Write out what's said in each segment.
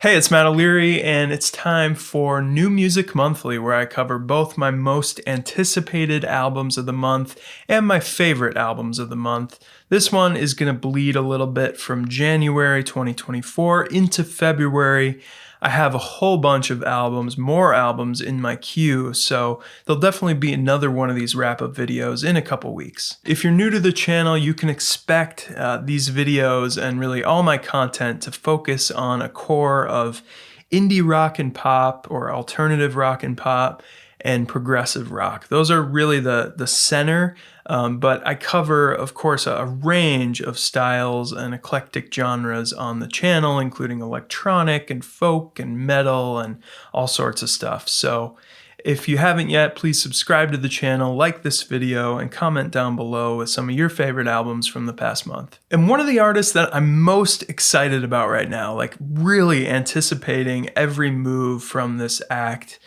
Hey, it's Matt O'Leary, and it's time for New Music Monthly, where I cover both my most anticipated albums of the month and my favorite albums of the month. This one is going to bleed a little bit from January 2024 into February. I have a whole bunch of albums, more albums in my queue, so there'll definitely be another one of these wrap-up videos in a couple weeks. If you're new to the channel, you can expect these videos and really all my content to focus on a core of indie rock and pop, or alternative rock and pop, and progressive rock. Those are really the center, but I cover, of course, a range of styles and eclectic genres on the channel, including electronic and folk and metal and all sorts of stuff. So if you haven't yet, please subscribe to the channel, like this video, and comment down below with some of your favorite albums from the past month. And one of the artists that I'm most excited about right now, like really anticipating every move from this act,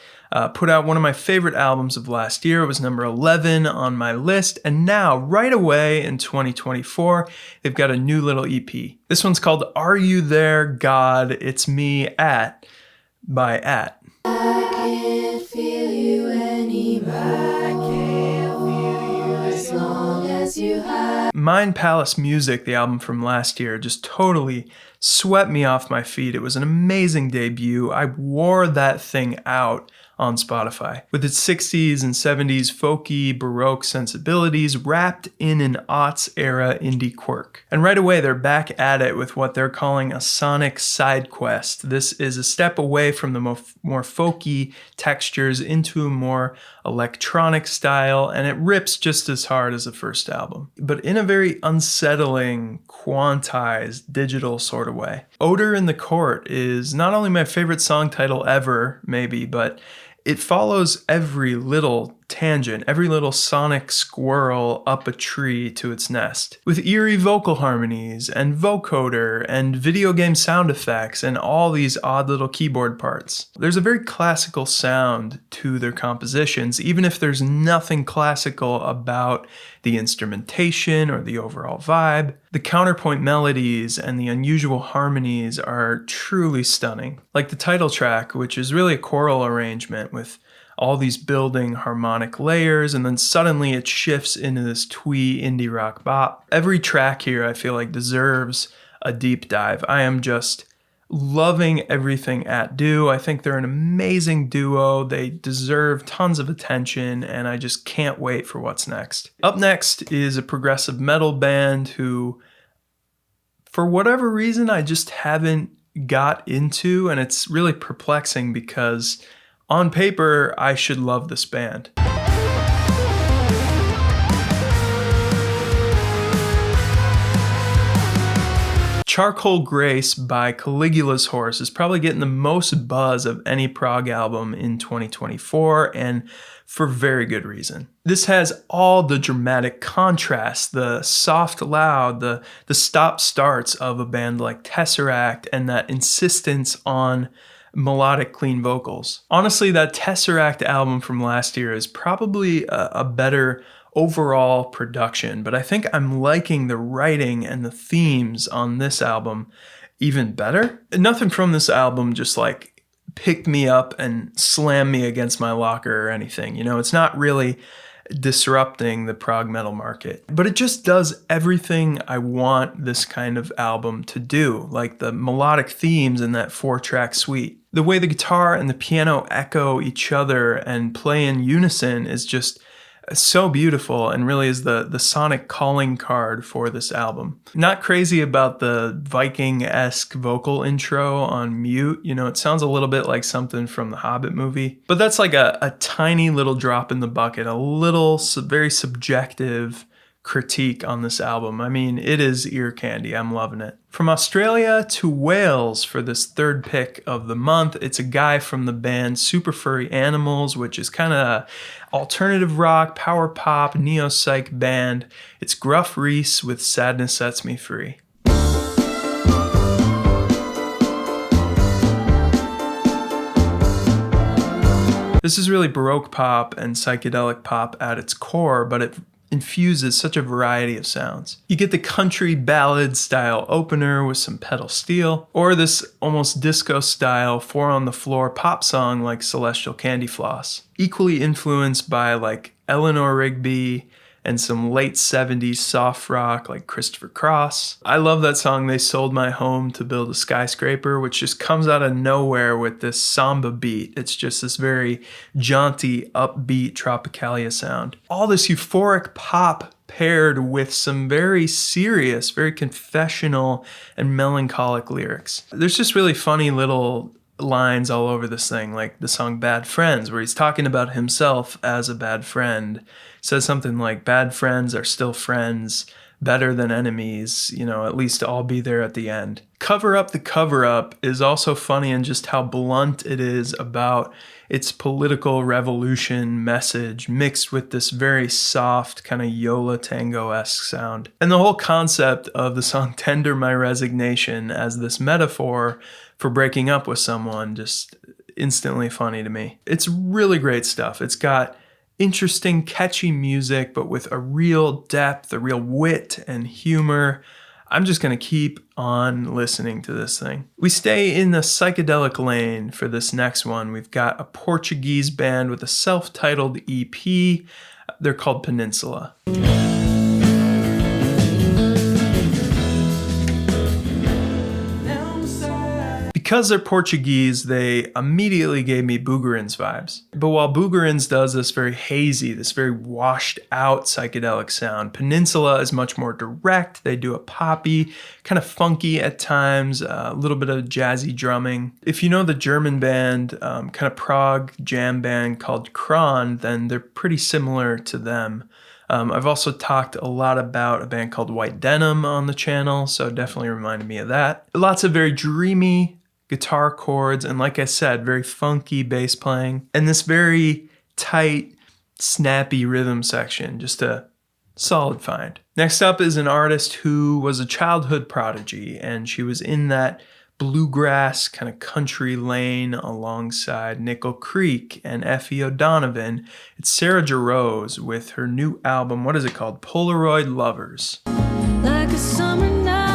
put out one of my favorite albums of last year. It was number 11 on my list, and now, right away in 2024, they've got a new little EP. This one's called Are You There, God? It's Me by At. I can't feel you anymore. I can't feel you as long as you have. Mind Palace Music, the album from last year, just totally swept me off my feet. It was an amazing debut. I wore that thing out on Spotify, with its 60s and 70s folky, baroque sensibilities wrapped in an aughts-era indie quirk. And right away, they're back at it with what they're calling a sonic side quest. This is a step away from the more folky textures into a more electronic style, and it rips just as hard as the first album, but in a very unsettling, quantized, digital sort of way. Odor in the Court is not only my favorite song title ever, maybe, but it follows every little tangent, every little sonic squirrel up a tree to its nest, with eerie vocal harmonies and vocoder and video game sound effects and all these odd little keyboard parts. There's a very classical sound to their compositions, even if there's nothing classical about the instrumentation or the overall vibe. The counterpoint melodies and the unusual harmonies are truly stunning. Like the title track, which is really a choral arrangement with all these building harmonic layers, and then suddenly it shifts into this twee indie rock bop. Every track here I feel like deserves a deep dive. I am just loving everything At do. I think they're an amazing duo. They deserve tons of attention, and I just can't wait for what's next. Up next is a progressive metal band who, for whatever reason, I just haven't got into, and it's really perplexing because on paper, I should love this band. Charcoal Grace by Caligulas Horse is probably getting the most buzz of any prog album in 2024, and for very good reason. This has all the dramatic contrast, the soft loud, the stop-starts of a band like Tesseract, and that insistence on melodic, clean vocals. Honestly, that Tesseract album from last year is probably a better overall production, but I think I'm liking the writing and the themes on this album even better. Nothing from this album just like picked me up and slammed me against my locker or anything. You know, it's not really disrupting the prog metal market, but it just does everything I want this kind of album to do, like the melodic themes in that 4-track suite. The way the guitar and the piano echo each other and play in unison is just so beautiful, and really is the sonic calling card for this album. Not crazy about the Viking-esque vocal intro on mute. You know, it sounds a little bit like something from the Hobbit movie, but that's like a tiny little drop in the bucket, a little very subjective critique on this album. I mean, it is ear candy. I'm loving it. From Australia to Wales for this third pick of the month, it's a guy from the band Super Furry Animals, which is kind of alternative rock, power pop, neo-psych band. It's Gruff Rhys with Sadness Sets Me Free. This is really baroque pop and psychedelic pop at its core, but it infuses such a variety of sounds. You get the country ballad style opener with some pedal steel, or this almost disco style 4-on-the-floor pop song like Celestial Candy Floss. Equally influenced by like Eleanor Rigby and some late 70s soft rock like Christopher Cross. I love that song They Sold My Home to Build a Skyscraper, which just comes out of nowhere with this samba beat. It's just this very jaunty, upbeat Tropicalia sound. All this euphoric pop paired with some very serious, very confessional and melancholic lyrics. There's just really funny little lines all over this thing, like the song Bad Friends, where he's talking about himself as a bad friend. Says something like, bad friends are still friends, better than enemies, at least I'll be there at the end. Cover Up the Cover Up is also funny in just how blunt it is about its political revolution message mixed with this very soft kind of Yola Tango-esque sound. And the whole concept of the song Tender My Resignation as this metaphor for breaking up with someone, just instantly funny to me. It's really great stuff. It's got interesting, catchy music, but with a real depth, a real wit and humor. I'm just going to keep on listening to this thing. We stay in the psychedelic lane for this next one. We've got a Portuguese band with a self-titled EP. They're called Peninsula. Because they're Portuguese, they immediately gave me Boogerins vibes. But while Boogerins does this very hazy, this very washed out psychedelic sound, Peninsula is much more direct. They do a poppy, kind of funky at times, a little bit of jazzy drumming. If you know the German band, kind of prog jam band called Kron, then they're pretty similar to them. I've also talked a lot about a band called White Denim on the channel, so definitely reminded me of that. Lots of very dreamy guitar chords, and like I said, very funky bass playing, and this very tight, snappy rhythm section, just a solid find. Next up is an artist who was a childhood prodigy, and she was in that bluegrass kind of country lane alongside Nickel Creek and Effie O'Donovan. It's Sarah Jarosz with her new album, what is it called? Polaroid Lovers. Like a summer night.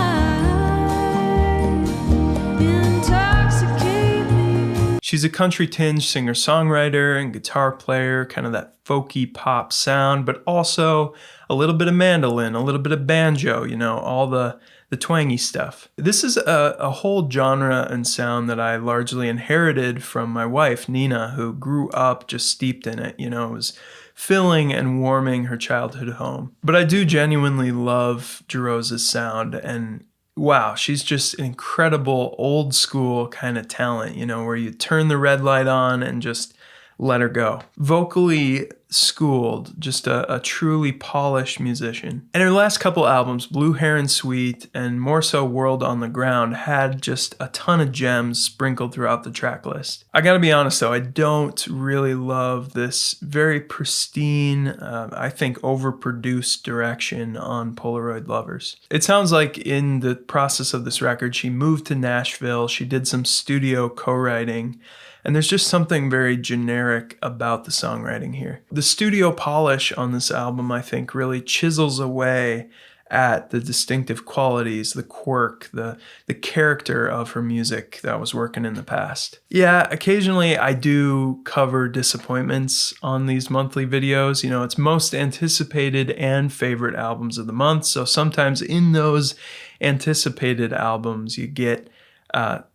She's a country-tinged singer-songwriter and guitar player, kind of that folky pop sound, but also a little bit of mandolin, a little bit of banjo, all the twangy stuff. This is a whole genre and sound that I largely inherited from my wife, Nina, who grew up just steeped in it. It was filling and warming her childhood home. But I do genuinely love Jarosz's sound, and wow, she's just an incredible old school kind of talent, where you turn the red light on and just let her go. Vocally schooled, just a truly polished musician. And her last couple albums, Blue Heron Suite and more so World on the Ground, had just a ton of gems sprinkled throughout the track list. I gotta be honest though, I don't really love this very pristine, I think overproduced direction on Polaroid Lovers. It sounds like in the process of this record, she moved to Nashville, she did some studio co-writing, and there's just something very generic about the songwriting here. The studio polish on this album, I think, really chisels away at the distinctive qualities, the quirk, the character of her music that was working in the past. Yeah, occasionally I do cover disappointments on these monthly videos. It's most anticipated and favorite albums of the month. So sometimes in those anticipated albums, you get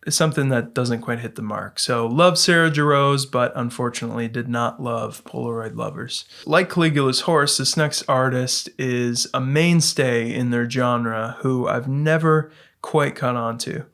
something that doesn't quite hit the mark. So love Sarah Jarosz, but unfortunately did not love Polaroid Lovers. Like Caligulas Horse, this next artist is a mainstay in their genre who I've never quite caught on to.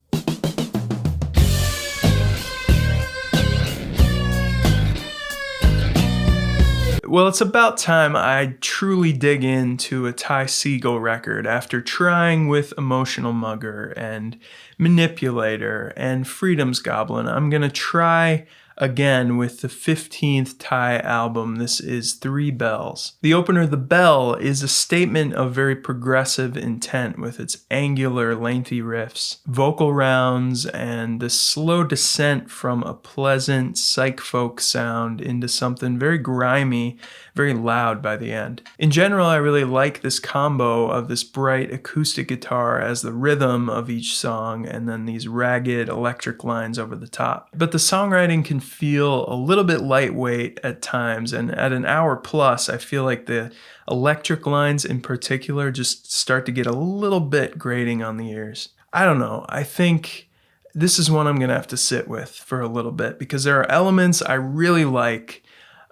Well, it's about time I truly dig into a Ty Segall record after trying with Emotional Mugger and Manipulator and Freedom's Goblin. I'm going to try again with the 15th Thai album. This is 3 Bells. The opener, The Bell, is a statement of very progressive intent with its angular, lengthy riffs, vocal rounds, and the slow descent from a pleasant psych folk sound into something very grimy, very loud by the end. In general, I really like this combo of this bright acoustic guitar as the rhythm of each song and then these ragged electric lines over the top. But the songwriting can feel a little bit lightweight at times, and at an hour plus, I feel like the electric lines in particular just start to get a little bit grating on the ears. I don't know, I think this is one I'm gonna have to sit with for a little bit because there are elements I really like,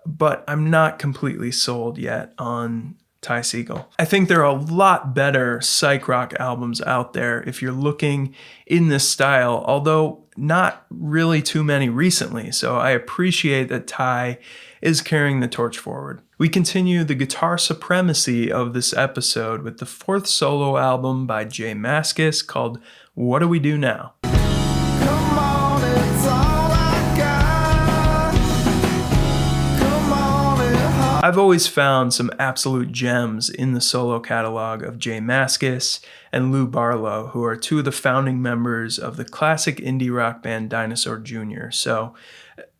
but I'm not completely sold yet on Ty Segall. I think there are a lot better psych rock albums out there if you're looking in this style, although not really too many recently, so I appreciate that Ty is carrying the torch forward. We continue the guitar supremacy of this episode with the 4th solo album by J Mascis called What Do We Do Now? Come on, it's all I got. Come on, I've always found some absolute gems in the solo catalog of J Mascis and Lou Barlow, who are 2 of the founding members of the classic indie rock band Dinosaur Jr. So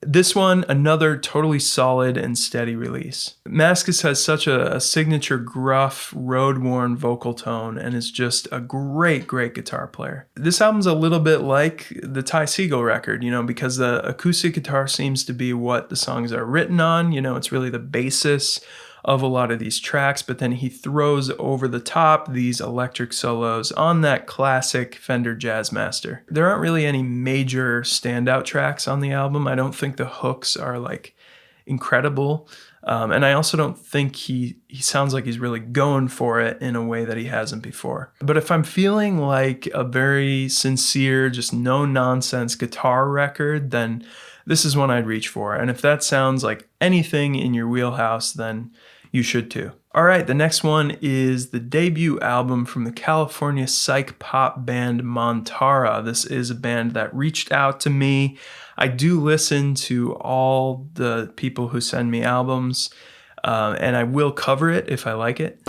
this one, another totally solid and steady release. Mascis has such a signature gruff, road-worn vocal tone and is just a great guitar player. This album's a little bit like the Ty Segall record, because the acoustic guitar seems to be what the songs are written on. It's really the basis of a lot of these tracks, but then he throws over the top these electric solos on that classic Fender Jazzmaster. There aren't really any major standout tracks on the album. I don't think the hooks are like incredible. And I also don't think he sounds like he's really going for it in a way that he hasn't before. But if I'm feeling like a very sincere, just no nonsense guitar record, then this is one I'd reach for. And if that sounds like anything in your wheelhouse, then you should too. All right, the next one is the debut album from the California psych pop band Montara. This is a band that reached out to me. I do listen to all the people who send me albums, and I will cover it if I like it.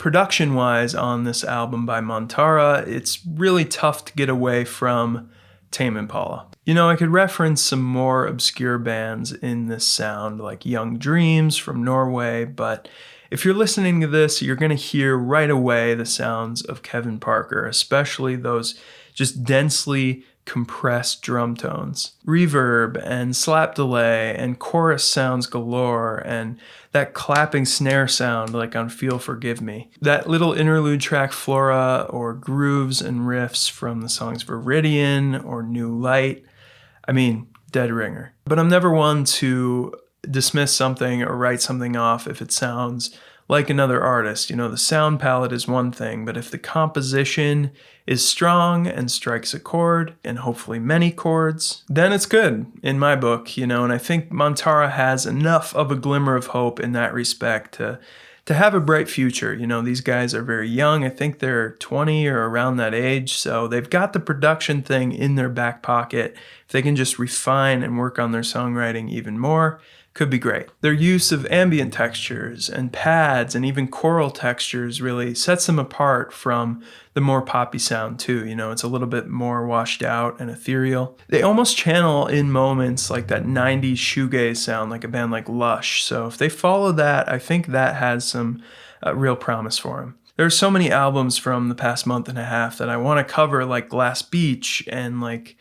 Production-wise on this album by Montara, it's really tough to get away from Tame Impala. I could reference some more obscure bands in this sound, like Young Dreams from Norway, but if you're listening to this, you're going to hear right away the sounds of Kevin Parker, especially those just densely compressed drum tones. Reverb and slap delay and chorus sounds galore, and that clapping snare sound like on Feel Forgive Me. That little interlude track Flora, or grooves and riffs from the songs Viridian or New Light. Dead ringer. But I'm never one to dismiss something or write something off if it sounds like another artist. The sound palette is one thing, but if the composition is strong and strikes a chord, and hopefully many chords, then it's good in my book, and I think Montara has enough of a glimmer of hope in that respect to have a bright future. These guys are very young. I think they're 20 or around that age, so they've got the production thing in their back pocket. If they can just refine and work on their songwriting even more, could be great. Their use of ambient textures and pads and even choral textures really sets them apart from the more poppy sound too. It's a little bit more washed out and ethereal. They almost channel in moments like that 90s shoegaze sound, like a band like Lush. So if they follow that, I think that has some real promise for them. There are so many albums from the past month and a half that I want to cover, like Glass Beach and like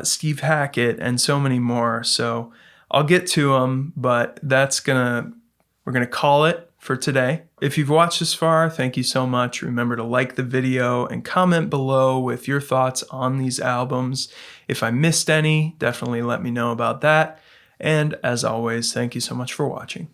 Steve Hackett and so many more. So I'll get to them, but we're gonna call it for today. If you've watched this far, thank you so much. Remember to like the video and comment below with your thoughts on these albums. If I missed any, definitely let me know about that. And as always, thank you so much for watching.